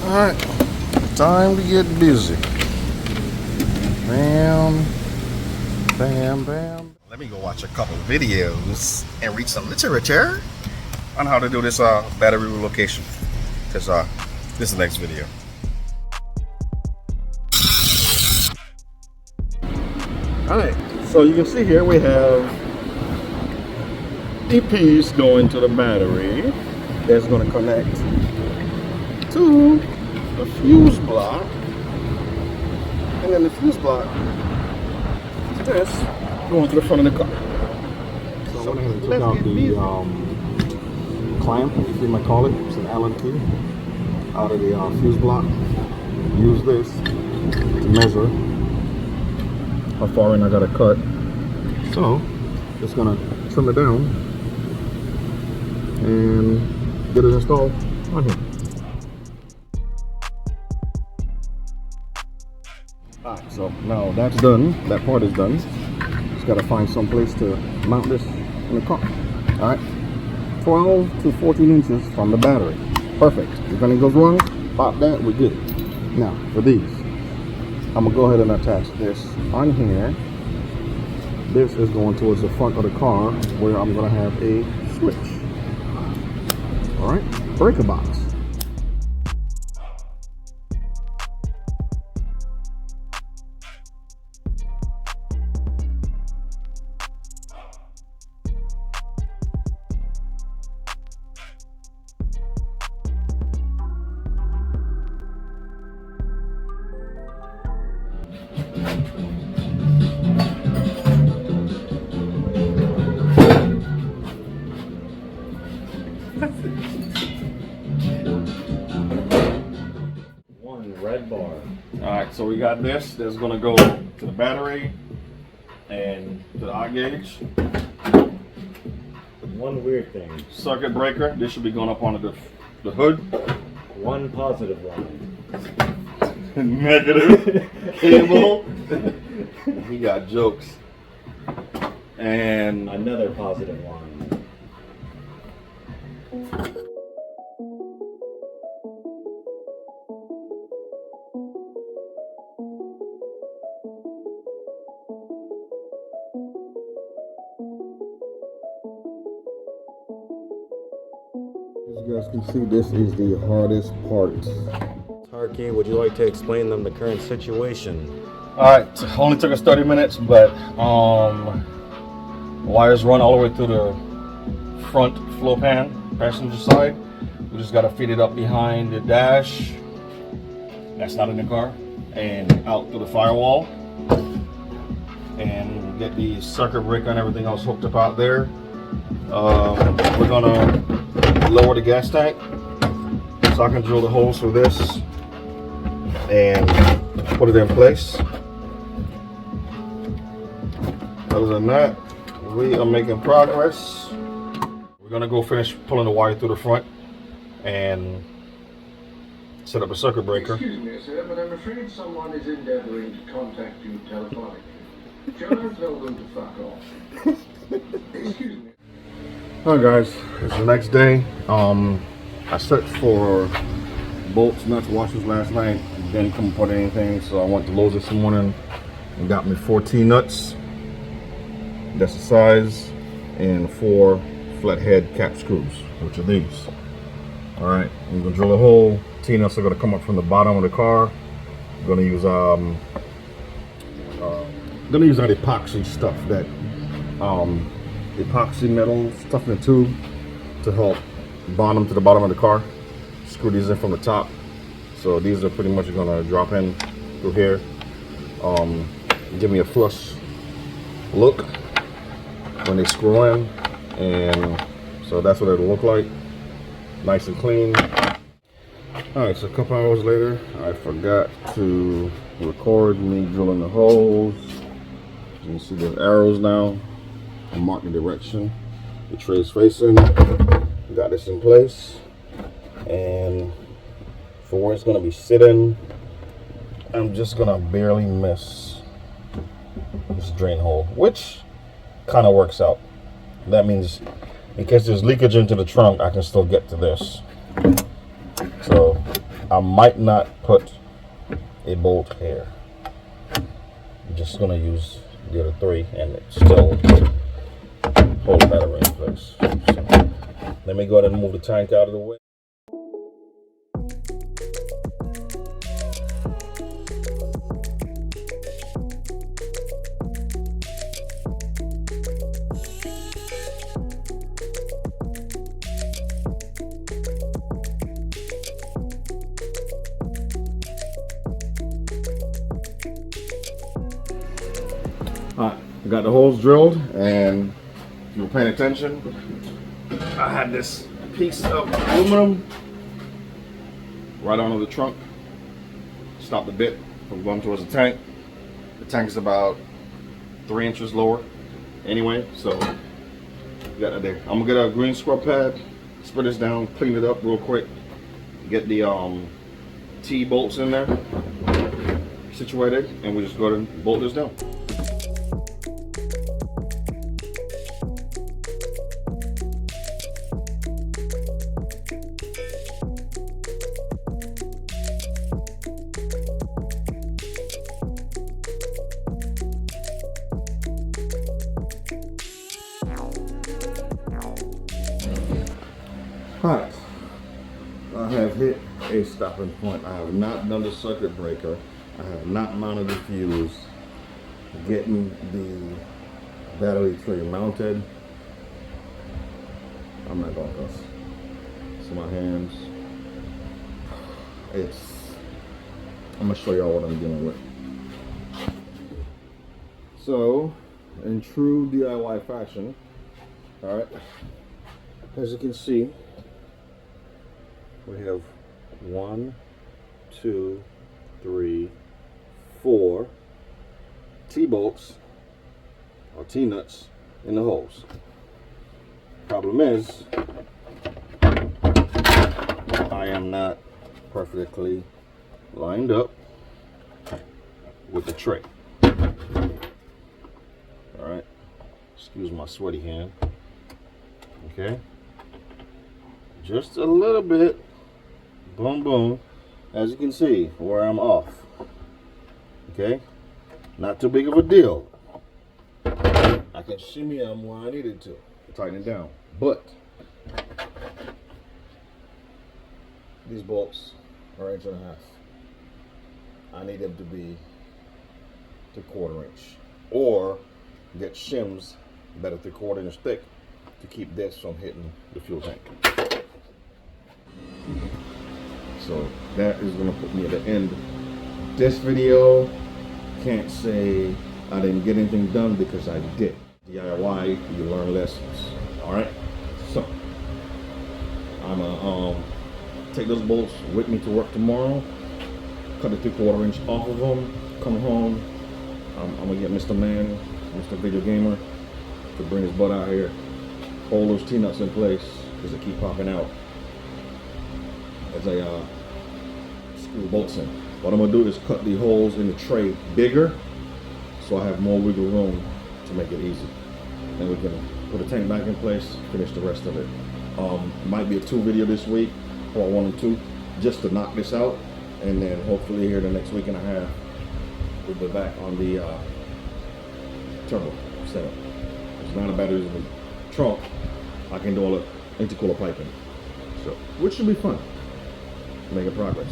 Alright, time to get busy. Bam, bam, bam. Let me go watch a couple videos and read some literature on how to do this battery relocation. Because this is the next video. Alright, so you can see here we have a piece going to the battery that's going to connect to the fuse block, and then the fuse block is this going to the front of the car. So I went ahead and took out the clamp, if you might call it. It's an Allen key out of the fuse block. Use this to measure how far in I got to cut. So just gonna trim it down and get it installed on here. Alright, so now that's done. That part is done. Just gotta find some place to mount this in the car. Alright, 12 to 14 inches from the battery. Perfect. If anything goes wrong, pop that, we're good. Now, for these, I'm gonna go ahead and attach this on here. This is going towards the front of the car where I'm gonna have a switch. Alright, breaker box. One red bar. Alright, so we got this that's going to go to the battery and to the hot gauge. One weird thing. Circuit breaker, this should be going up onto the hood. One positive line. Negative cable. He got jokes. And Another positive line. As you guys can see, this is the hardest part. Tarky, would you like to explain them the current situation? alright, only took us 30 minutes, but wires run all the way through the front floor pan, passenger side. We just gotta feed it up behind the dash. That's not in the car, and out through the firewall, and get the circuit breaker and everything else hooked up out there. We're gonna lower the gas tank so I can drill the holes for this and put it in place. Other than that, we are making progress. We're gonna go finish pulling the wire through the front and set up a circuit breaker. Excuse me, sir, but I'm afraid someone is endeavoring to contact you telephonically. Shall I tell them to fuck off? Excuse me. Alright guys, it's the next day. I searched for bolts, nuts, washers last night. Didn't come up with anything, so I went to Lowe's this morning and got me 4 T-nuts. That's the size, and 4 flathead cap screws, which are these. Alright, I'm gonna drill a hole. T-nuts are gonna come up from the bottom of the car. I'm gonna use that epoxy stuff, that epoxy metal stuff in the tube to help bond them to the bottom of the car. Screw these in from the top, so these are pretty much gonna drop in through here. Give me a flush look when they screw in, and so that's what it'll look like, nice and clean. Alright, so a couple hours later, I forgot to record me drilling the holes. You can see the arrows now. I marked the direction the tray's facing. Got this in place, and for where it's going to be sitting, I'm just going to barely miss this drain hole, which kind of works out. That means in case there's leakage into the trunk, I can still get to this. So I might not put a bolt here. I'm just gonna use the other three and it still hold the battery in place. So, let me go ahead and move the tank out of the way. Alright, got the holes drilled, and if you were paying attention, I had this piece of aluminum right under the trunk. Stop the bit from going towards the tank. The tank is about 3 inches lower anyway, so you got that there. I'm gonna get a green scrub pad, spread this down, clean it up real quick, get the T-bolts in there situated, and we just go ahead and bolt this down. Alright, I have hit a stopping point. I have not done the circuit breaker. I have not mounted the fuse. Getting the battery tray mounted. I'm not going to cuss. So my hands. I'm going to show y'all what I'm dealing with. So, in true DIY fashion, alright, as you can see, we have 1, 2, 3, 4 T-bolts or T-nuts in the holes. Problem is, I am not perfectly lined up with the tray. Alright, excuse my sweaty hand. Okay, just a little bit. Boom, boom. As you can see, where I'm off. Okay, not too big of a deal. I can shimmy them where I needed to tighten it down, but these bolts are 1.5 inches. I need them to be to 1/4 inch, or get shims that are 3/4 inch thick to keep this from hitting the fuel tank. So that is going to put me at the end of this video. Can't say I didn't get anything done, because I did. DIY, you learn lessons. Alright, so I'm gonna take those bolts with me to work tomorrow, cut the 3/4 inch off of them, come home. I'm gonna get Mr. Man, Mr. Video Gamer, to bring his butt out here, hold those T-nuts in place, because they keep popping out as I screw the bolts in. What I'm gonna do is cut the holes in the tray bigger, so I have more wiggle room to make it easy. Then we can put the tank back in place, finish the rest of it. Might be a 2 video this week, or 1 and 2, just to knock this out, and then hopefully here the next week and a half, we'll be back on the turbo setup. There's not a batteries in the trunk. I can do all the intercooler piping, so which should be fun. Making progress.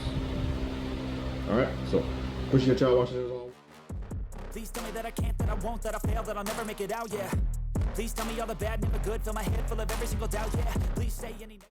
All right, so appreciate y'all watching this all. Please tell me that I can't, that I won't, that I fail, that I'll never make it out, yeah. Please tell me all the bad, never good, fill my head full of every single doubt, yeah. Please say any